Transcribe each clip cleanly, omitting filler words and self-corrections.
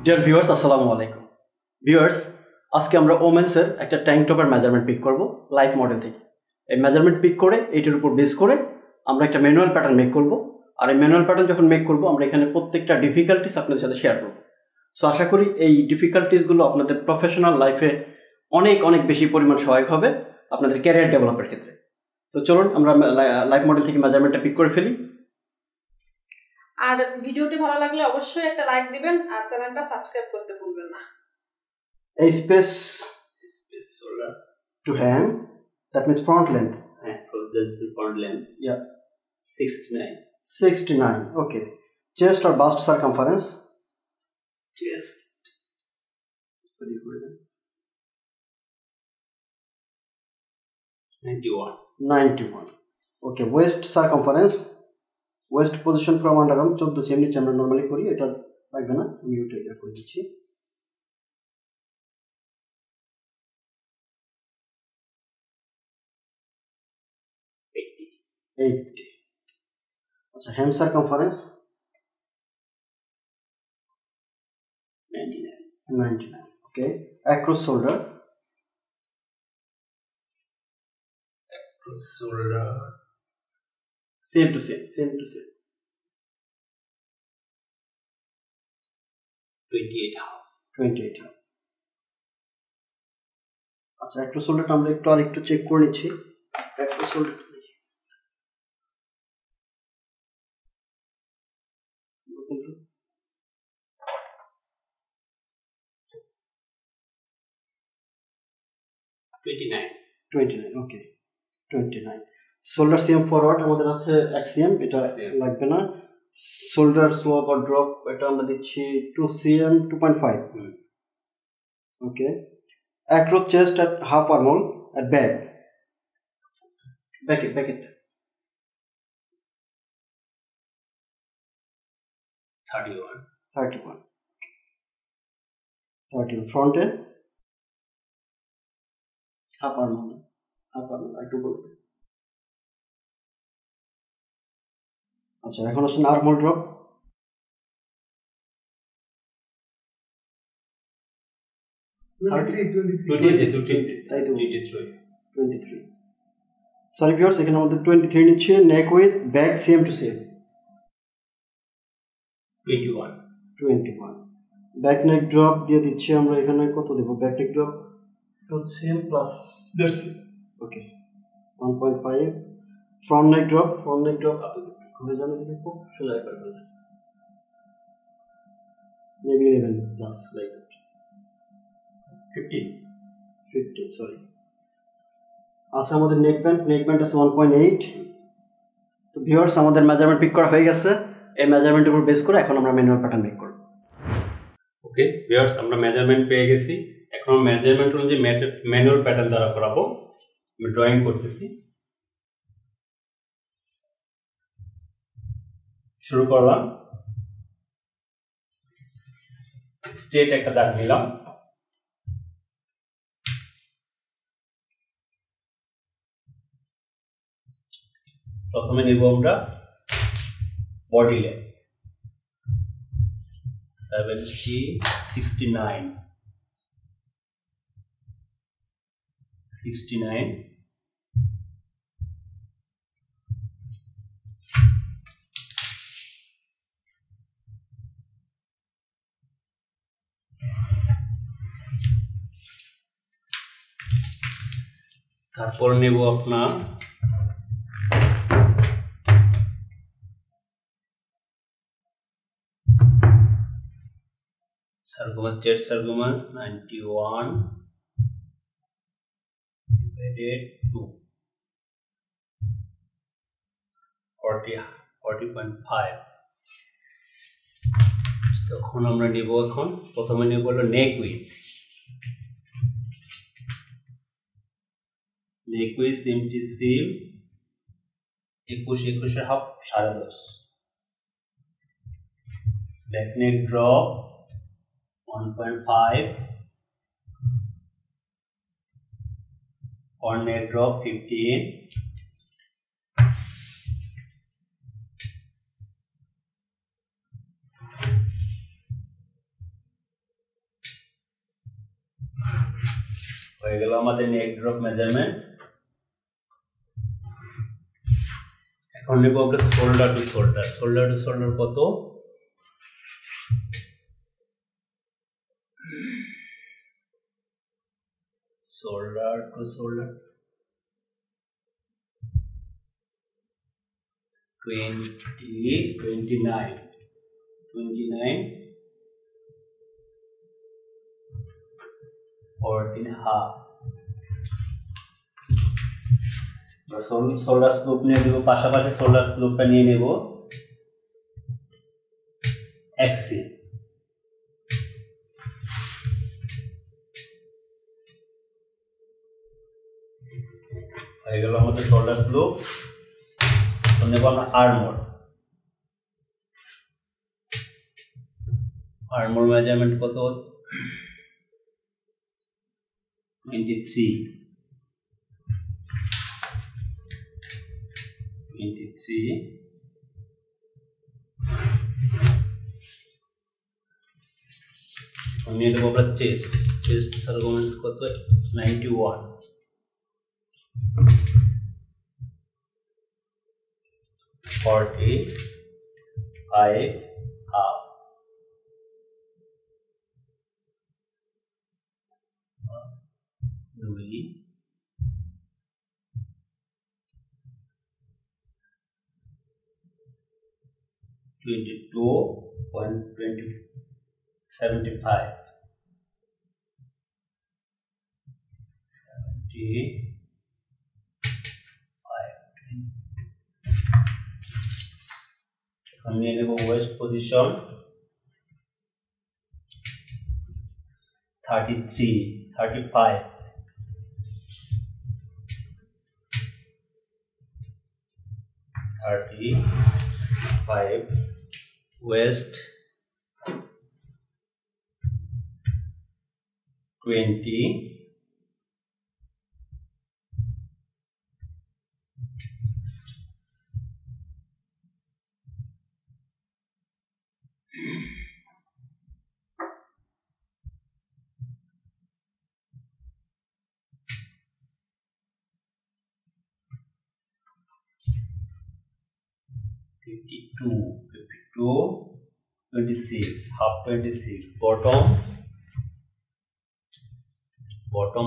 Dear viewers আসসালামু আলাইকুম। Viewers, আজকে আমরা ওমেন্সের একটা ট্যাঙ্ক টপের মেজারমেন্ট পিক করব লাইভ মডেল থেকে। এই মেজারমেন্ট পিক করে এইটার উপর বেস করে আমরা একটা ম্যানুয়াল প্যাটার্ন মেক করব। আর এই ম্যানুয়াল প্যাটার্ন যখন মেক করব আমরা এখানে প্রত্যেকটা ডিফিকাল্টিস আপনাদের সাথে শেয়ার করব। সো আশা করি এই ডিফিকাল্টিসগুলো আপনাদের প্রফেশনাল লাইফে অনেক অনেক বেশি পরিমাণ সহায়ক হবে আপনাদের ক্যারিয়ার ডেভেলপের ক্ষেত্রে। তো চলুন আমরা লাইভ মডেল থেকে মেজারমেন্টটা পিক করে ফেলি। আর ভিডিওটি ভালো লাগলে অবশ্যই একটা লাইক দিবেন আর চ্যানেলটা সাবস্ক্রাইব করতে ভুলবেন না। A space shoulder to hem, that means front length. front length. Yeah. 69. 69. Okay. Chest or bust circumference? Chest. 91. 91. Okay. Waist circumference? Waist position from underarm 14 cm নিচে আমরা নরমালি করি, এটা লাগবে না, আমি এটা করে দিচ্ছি। 80. আচ্ছা, hem circumference 99. Okay. Across shoulder same to same 28 half. আচ্ছা, across shoulder আমরা আরেকটু চেক করে নিচ্ছি। across shoulder 29. Okay. 29. Shoulder seam forward আমাদের আছে axiom, এটা লাগবে না। Shoulder slope or drop এটা আমরা দিচ্ছি 2 cm 2.5. Okay. Across chest at half armhole at back it 31. Front end half armhole একটু বলবে। আচ্ছা, এখন আসুন আর্মহোল ড্রপ। 23. সরি ভিউয়ার্স, এখানে আমাদের 23 নিচ্ছে। Neck with back same to same 21. Back neck drop দিয়ে দিচ্ছি আমরা। এখানে কত দেব? Back neck drop 2 cm plus okay 1.5. Front neck drop ঘুরে যাবে দেখো, সোজা করে ফেলবে, maybe 11 plus like that 15 sorry. আচ্ছা, আমাদের নেক ব্যান্ড আছে 1.8. তো ভিউয়ার্স, আমাদের মেজারমেন্ট পিক করা হয়ে গেছে। এই মেজারমেন্টের উপর বেস করে এখন আমরা ম্যানুয়াল প্যাটার্ন মেক করব। ওকে ভিউয়ার্স, আমরা মেজারমেন্ট পেয়ে গেছি। এখন মেজারমেন্ট অনুযায়ী ম্যানুয়াল প্যাটার্ন দ্বারা করাবো। আমি ড্রয়িং করতেছি, শুরু করলাম। স্ট্রেট একটা দাগ নিলাম। প্রথমে নিব আমরা বডি লেন্থ 69. তারপর নেব আপনার chest circumference 91 divided 2 40.5. তখন আমরা নেব, এখন প্রথমে নেব হলো neck with same to same 21 half 10.5. Back neck drop 1.5. front neck drop 15. হয়ে গেল আমাদের নেক ড্রপ মেজারমেন্ট। এখন নেব আমরা shoulder to shoulder. Shoulder to shoulder কত? Shoulder to shoulder 29 14 half। Shoulder slope নিয়ে নেব, পাশাপাশি শোল্ডার স্লুপটা নিয়ে নেব এক্সি। হয়ে গেল আমাদের শোল্ডার স্লুপ। নেব আমরা আর্মর। আর্মর মেজারমেন্ট কত? 23 নিয়ে নেবো আমরা চেস্ট। চেস্ট সার্কমফারেন্স কত? 91 45 half। 2 22.75 এখন নিয়ে নেব West position 35 West 20 52 26 half 26 bottom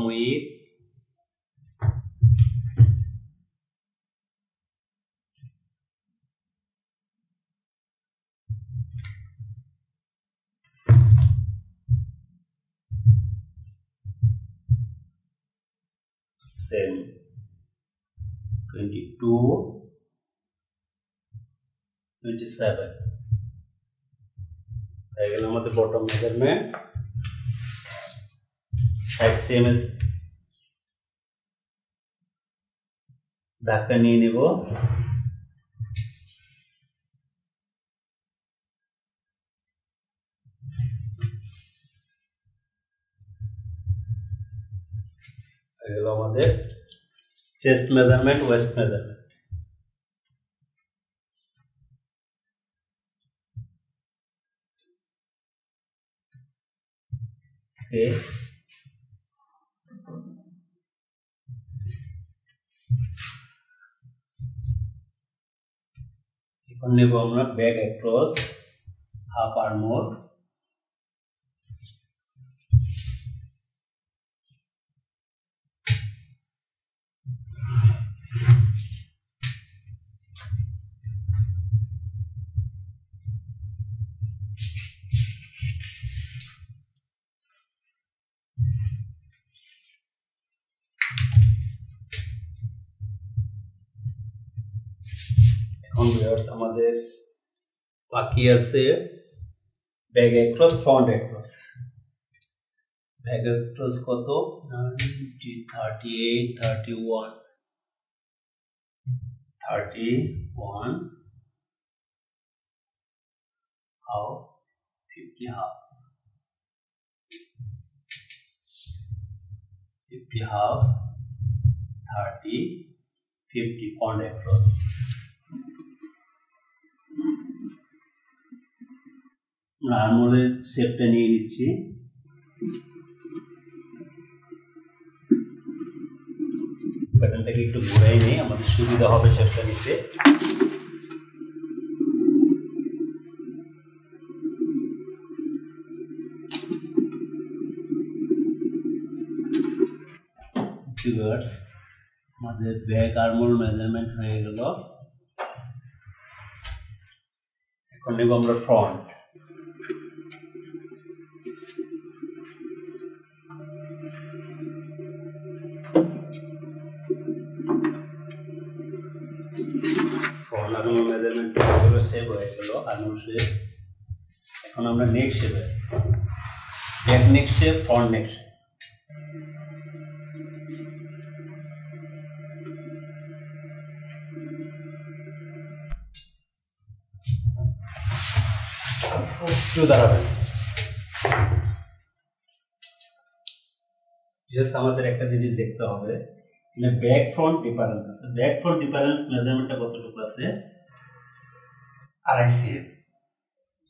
with 22 27 হয়ে গেল আমাদের বটম মেজারমেন্ট। সাইড সেম দাগটা নিয়ে নেব। হয়ে গেল আমাদের চেস্ট মেজারমেন্ট, ওয়েস্ট মেজারমেন্ট। এখন নেব আমরা ব্যাক অ্যাক্রস হাফ আর্মর। এখন ভিউয়ার্স আমাদের বাকি আছে back across, front across. Back across কত? 38 31 half 50 half 30 50 front across। আমরা আর্মরের শেপটা নিয়ে নিচ্ছি। প্যাটার্নটাকে একটু ঘুরাই নেই, আমাদের সুবিধা হবে শেপটা নিতে। আমাদের ব্যাক আর্মহোল মেজারমেন্ট হয়ে গেল। এখন নেব আমরা front. Front armhole measurement shape হয়ে গেল, আর্মহোল শেপ। এখন আমরা নেক শেপে, ব্যাক নেক শেপ, ফ্রন্ট নেক শেপ। একটু দাঁড়াবেন। জাস্ট আমাদের একটা জিনিস দেখতে হবে, ব্যাক ফ্রন্ট ডিফারেন্স আছে। ব্যাক ফ্রন্ট ডিফারেন্স মেজারমেন্টটা কতটুকু আছে? 2.5 cm।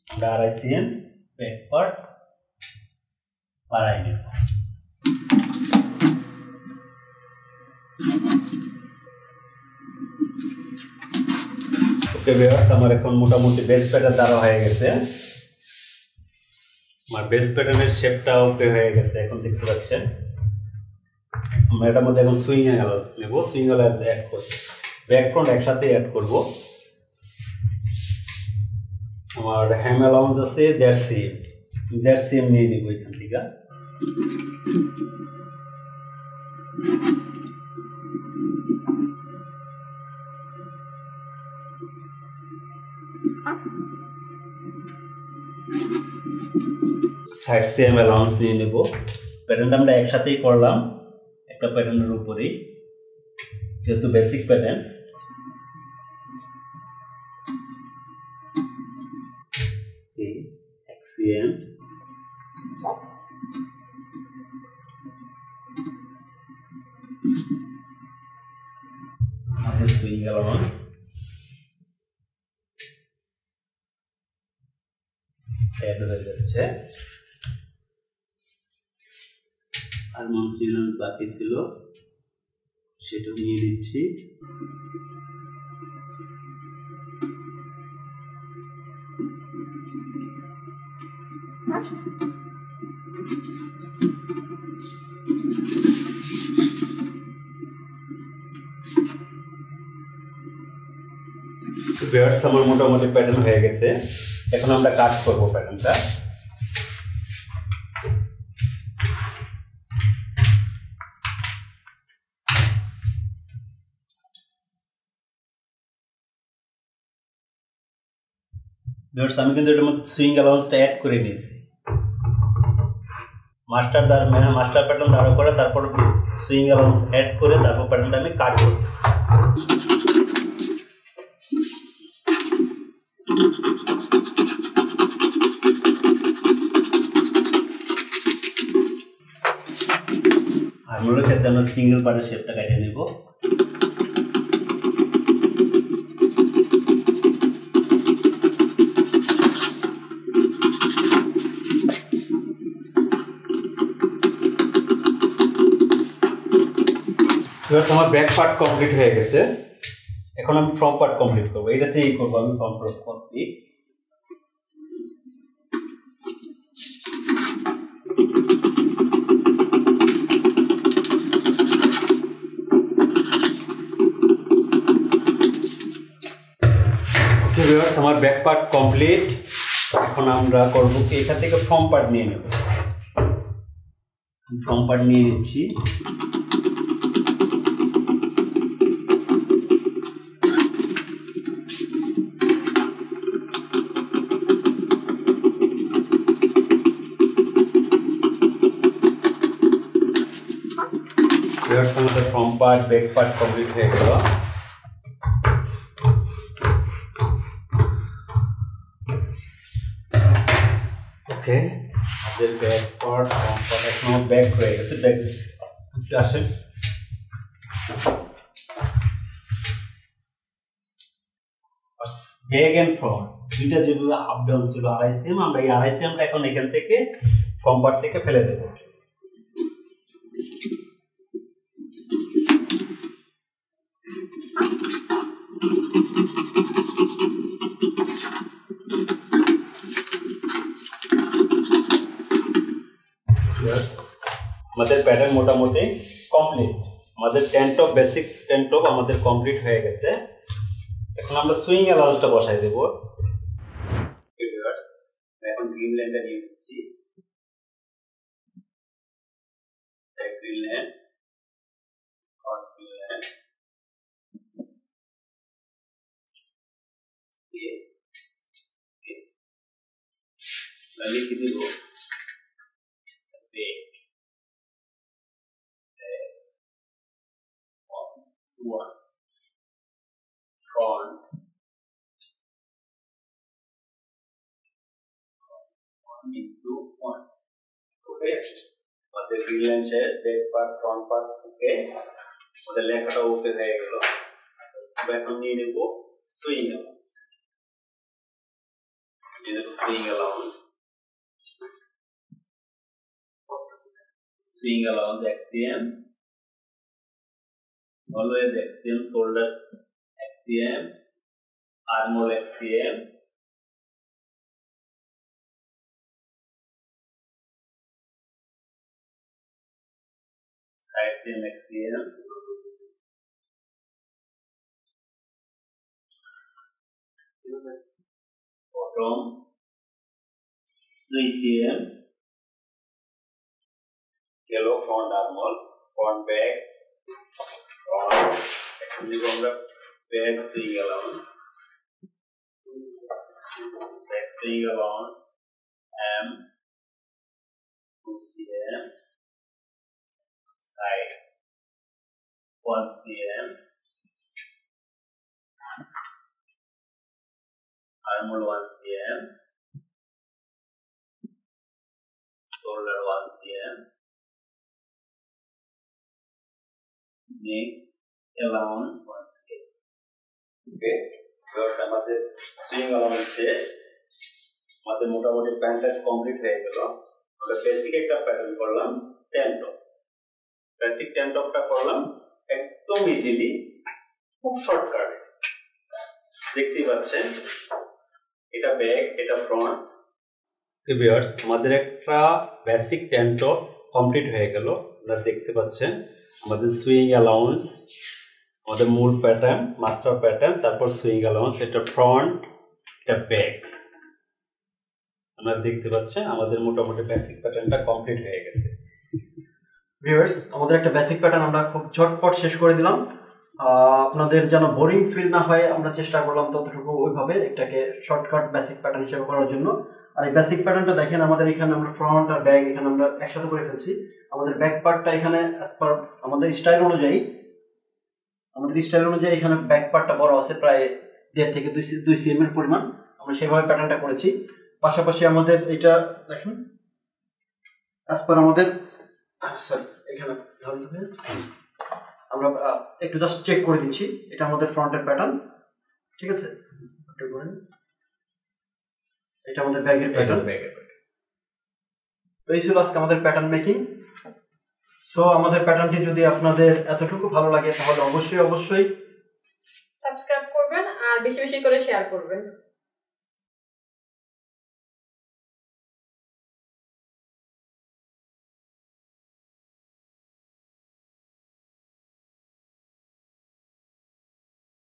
আমরা 2.5 cm ব্যাক পার্ট বাড়াই নেব। ওকে ভিউয়ার্স, আমার এখন মোটামুটি বেস প্যাটার্ন দ্বারা হয়ে গেছে। আমার বেস প্যাটার্নের শেপটা ওকে হয়ে গেছে, এখন দেখতে পাচ্ছেন। আমরা এটার মধ্যে এখন সুইং অ্যাঙ্গেল নেব, সুইং অ্যাঙ্গেল অ্যাড করব, ব্যাক ফ্রন্ট একসাথে অ্যাড করব। আমার হ্যাম অ্যালাউন্স আছে 1.5 cm নিয়ে নিব এখান থেকে। সাইড সেম অ্যালাউন্স নিয়ে নেব। প্যাটার্নটা আমরা একসাথেই করলাম একটা প্যাটার্নের উপরেই, যেহেতু বেসিক প্যাটার্ন। XCM আমাদের সুইং অ্যালাউন্স অ্যাড হয়ে যাচ্ছে। আর মনসিলান বাকি ছিল, সেটা নিয়ে নিচ্ছি। ভিউয়ার্স, আমার মোটামুটি প্যাটার্ন হয়ে গেছে। এখন আমরা কাট করব প্যাটার্নটা। ভিউয়ার্স, আমি কিন্তু এটার মধ্যে সুইং অ্যালাউন্সটা অ্যাড করে নিয়েছি। মাস্টার প্যাটার্ন দাঁড়া করে তারপর সুইং অ্যালাউন্স অ্যাড করে তারপর প্যাটার্নটা আমি কাট করতেছি। আর্মহোলের ক্ষেত্রে আমরা সিঙ্গেল পার্টের শেপটা কেটে নেব। আমার ব্যাক পার্ট কমপ্লিট হয়ে গেছে, এখন আমি ফ্রন্ট পার্ট কমপ্লিট করবো। এটাতেই করবো আমি front part complete. Okay viewers, আমার ব্যাক পার্ট কমপ্লিট। এখন আমরা করবো এখান থেকে ফ্রন্ট পার্ট নিয়ে নেব। ফ্রন্ট পার্ট নিয়ে নিচ্ছি। ভিউয়ার্স, আমাদের front part back part complete হয়ে গেল। ওকে, আমাদের ব্যাক পার্ট ফ্রন্ট পার্ট এখন ব্যাক হয়ে গেছে। ব্যাক আসেন, ব্যাক এন্ড ফ্রন্ট দুইটা যেগুলো আপ ডাউন ছিল 2.5 cm, আমরা এই 2.5 cmটা এখন এখান থেকে ফ্রন্ট পার্ট থেকে ফেলে দেবো। ভিউয়ার্স আমাদের প্যাটার্ন মোটামুটি কমপ্লিট। আমাদের tank top basic tank top আমাদের কমপ্লিট হয়ে গেছে। এখন আমরা সুইং অ্যালাউন্সটা বসাই দেব। ভিউয়ার্স এখন গ্রিন লাইনটা নিয়ে নিচ্ছি। গ্রিন লাইন আর গ্রিন লাইন লিখে দিব one front one into one. Okay, but the green line share back part front part okay, so the left out okay হয়ে গেল। এখন নিয়ে নেব সুইং অ্যালাউন্স। নিয়ে নেব swing allowance. Swing allowance XCM, always XCM, shoulders XCM, armhole XCM, side seam XCM, bottom 2 cm, yellow front armhole, front back, back swing allowance, back swing allowance M 2 cm, side 1 cm, armhole 1 cm, shoulder 1 cm, neck allowance 1 cm. Okay, এবার আমাদের swing allowance শেষ। আমাদের মোটামুটি প্যান্টটা complete হয়ে গেল। আমরা basic একটা প্যাটার্ন করলাম ট্যাঙ্ক টপ। বেসিক ট্যাঙ্ক টপটা করলাম একদম ইজিলি, খুব শর্টকাটে। দেখতেই পাচ্ছেন এটা ব্যাক, এটা ফ্রন্ট। ভিউয়ার্স আমাদের একটা বেসিক ট্যাঙ্ক টপ কমপ্লিট হয়ে গেল। আপনারা দেখতে পাচ্ছেন আমাদের সুইং অ্যালাউন্স, আমাদের মূল প্যাটার্ন, মাস্টার প্যাটার্ন, তারপর সুইং অ্যালাউন্স, এটা ফ্রন্ট, এটা ব্যাক। আপনারা দেখতে পাচ্ছেন আমাদের মোটামুটি বেসিক প্যাটার্নটা কমপ্লিট হয়ে গেছে। ভিউয়ার্স আমাদের একটা বেসিক প্যাটার্ন আমরা খুব ঝটপট শেষ করে দিলাম। আপনাদের যেন বোরিং ফিল না হয় আমরা চেষ্টা করলাম ততটুকু ওইভাবে এটাকে শর্টকাট বেসিক প্যাটার্ন হিসেবে করার জন্য। আর এই বেসিক প্যাটার্নটা দেখেন আমাদের এখানে আমরা ফ্রন্ট আর ব্যাক এখানে আমরা একসাথে করে ফেলছি। আমাদের ব্যাক পার্টটা এখানে অ্যাজ পার আমাদের স্টাইল অনুযায়ী এখানে ব্যাক পার্টটা বড় আছে, প্রায় 1.5 থেকে 2 cm এর পরিমাণ। আমরা সেভাবে প্যাটার্নটা করেছি। পাশাপাশি আমাদের এটা দেখেন অ্যাজ পার আমাদের সরি এখানে আমরা একটু জাস্ট চেক করে দিচ্ছি। এটা আমাদের ফ্রন্টের প্যাটার্ন, ঠিক আছে? এটা আমাদের ব্যাগের প্যাটার্ন। তো এই ছিল আজকে আমাদের প্যাটার্ন মেকিং। সো আমাদের প্যাটার্নটি যদি আপনাদের এতটুকু ভালো লাগে তাহলে অবশ্যই সাবস্ক্রাইব করবেন আর বেশি বেশি করে শেয়ার করবেন।